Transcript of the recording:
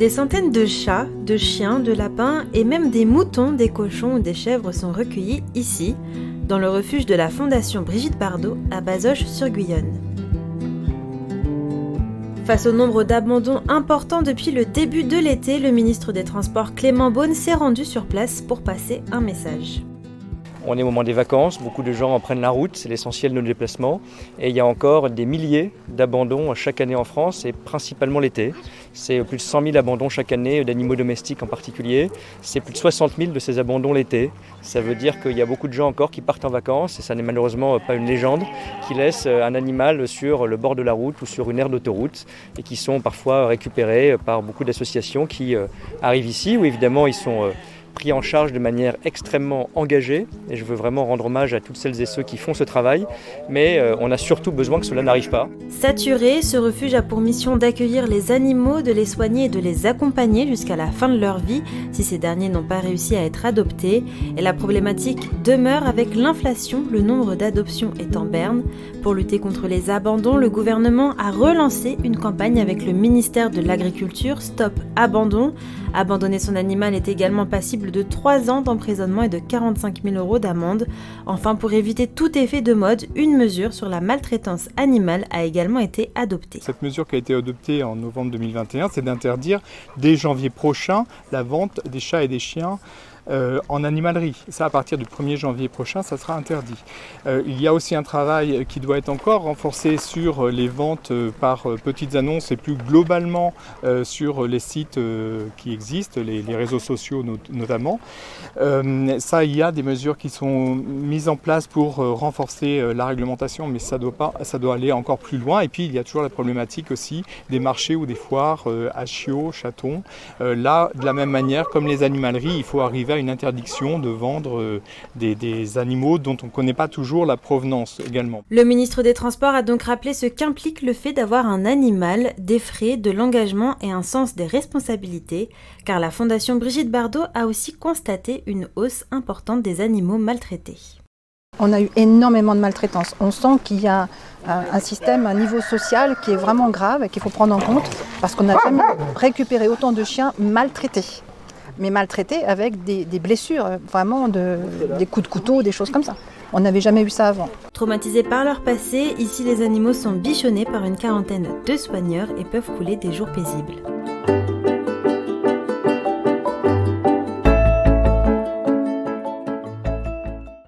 Des centaines de chats, de chiens, de lapins et même des moutons, des cochons ou des chèvres sont recueillis ici, dans le refuge de la Fondation Brigitte Bardot à Bazoches-sur-Guyonne. Face au nombre d'abandons importants depuis le début de l'été, le ministre des Transports Clément Beaune s'est rendu sur place pour passer un message. On est au moment des vacances, beaucoup de gens en prennent la route, c'est l'essentiel de nos déplacements. Et il y a encore des milliers d'abandons chaque année en France, et principalement l'été. C'est plus de 100 000 abandons chaque année, d'animaux domestiques en particulier. C'est plus de 60 000 de ces abandons l'été. Ça veut dire qu'il y a beaucoup de gens encore qui partent en vacances, et ça n'est malheureusement pas une légende, qui laissent un animal sur le bord de la route ou sur une aire d'autoroute, et qui sont parfois récupérés par beaucoup d'associations qui arrivent ici, où évidemment ils sont pris en charge de manière extrêmement engagée, et je veux vraiment rendre hommage à toutes celles et ceux qui font ce travail, mais on a surtout besoin que cela n'arrive pas. Saturé, ce refuge a pour mission d'accueillir les animaux, de les soigner et de les accompagner jusqu'à la fin de leur vie, si ces derniers n'ont pas réussi à être adoptés. Et la problématique demeure avec l'inflation, le nombre d'adoptions est en berne. Pour lutter contre les abandons, le gouvernement a relancé une campagne avec le ministère de l'Agriculture, Stop Abandon. Abandonner son animal est également passible de 3 ans d'emprisonnement et de 45 000 € d'amende. Enfin, pour éviter tout effet de mode, une mesure sur la maltraitance animale a également été adoptée. Cette mesure qui a été adoptée en novembre 2021, c'est d'interdire dès janvier prochain la vente des chats et des chiens en animalerie. Ça, à partir du 1er janvier prochain, ça sera interdit. Il y a aussi un travail qui doit être encore renforcé sur les ventes par petites annonces et plus globalement sur les sites qui existent, les réseaux sociaux notamment. Ça, il y a des mesures qui sont mises en place pour renforcer la réglementation, mais ça doit aller encore plus loin. Et puis, il y a toujours la problématique aussi des marchés ou des foires à chiots, chatons. Là, de la même manière, comme les animaleries, il faut arriver à une interdiction de vendre des animaux dont on ne connaît pas toujours la provenance également. Le ministre des Transports a donc rappelé ce qu'implique le fait d'avoir un animal, des frais, de l'engagement et un sens des responsabilités, car la Fondation Brigitte Bardot a aussi constaté une hausse importante des animaux maltraités. On a eu énormément de maltraitance. On sent qu'il y a un système, un niveau social qui est vraiment grave et qu'il faut prendre en compte parce qu'on n'a jamais récupéré autant de chiens maltraités. Mais maltraités avec des blessures, vraiment des coups de couteau, des choses comme ça. On n'avait jamais eu ça avant. Traumatisés par leur passé, ici les animaux sont bichonnés par une quarantaine de soigneurs et peuvent couler des jours paisibles.